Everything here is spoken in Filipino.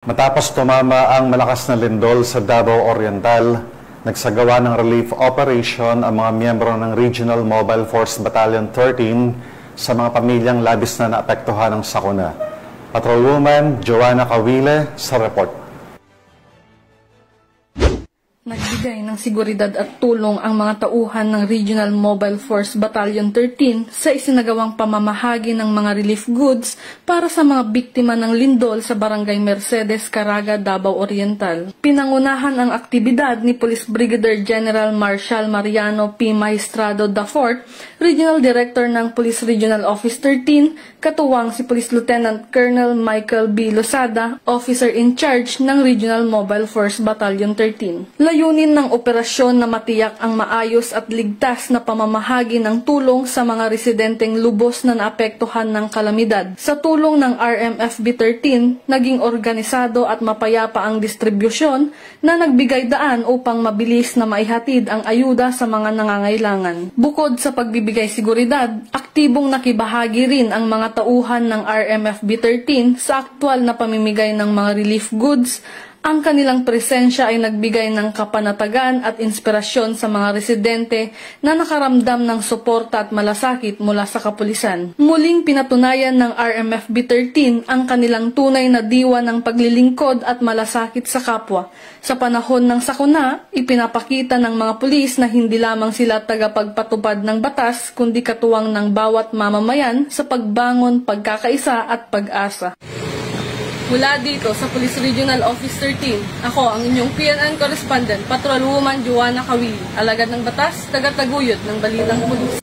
Matapos tumama ang malakas na lindol sa Davao Oriental, nagsagawa ng relief operation ang mga miyembro ng Regional Mobile Force Battalion 13 sa mga pamilyang labis na naapektuhan ng sakuna. Patrolwoman Joanna Cawile sa report. Nagbigay ng seguridad at tulong ang mga tauhan ng Regional Mobile Force Battalion 13 sa isinagawang pamamahagi ng mga relief goods para sa mga biktima ng lindol sa Barangay Mercedes, Caraga, Davao Oriental. Pinangunahan ang aktibidad ni Police Brigadier General Marshal Mariano P. Maestrado IV, Regional Director ng Police Regional Office 13, katuwang si Police Lieutenant Colonel Michael B. Losada, Officer in Charge ng Regional Mobile Force Battalion 13. Layunin ng operasyon na matiyak ang maayos at ligtas na pamamahagi ng tulong sa mga residenteng lubos na naapektuhan ng kalamidad. Sa tulong ng RMFB 13, naging organisado at mapayapa ang distribusyon na nagbigay daan upang mabilis na maihatid ang ayuda sa mga nangangailangan. Bukod sa pagbibigay seguridad, aktibong nakibahagi rin ang mga tauhan ng RMFB 13 sa aktwal na pamimigay ng mga relief goods. Ang kanilang presensya ay nagbigay ng kapanatagan at inspirasyon sa mga residente na nakaramdam ng suporta at malasakit mula sa kapulisan. Muling pinatunayan ng RMFB 13 ang kanilang tunay na diwa ng paglilingkod at malasakit sa kapwa. Sa panahon ng sakuna, ipinapakita ng mga pulis na hindi lamang sila tagapagpatupad ng batas kundi katuwang ng bawat mamamayan sa pagbangon, pagkakaisa at pag-asa. Mula dito sa Police Regional Office 13, ako ang inyong PNN Correspondent, Patrolwoman Joanna Cawile, alagad ng batas, tagataguyod ng Balitang Pulis.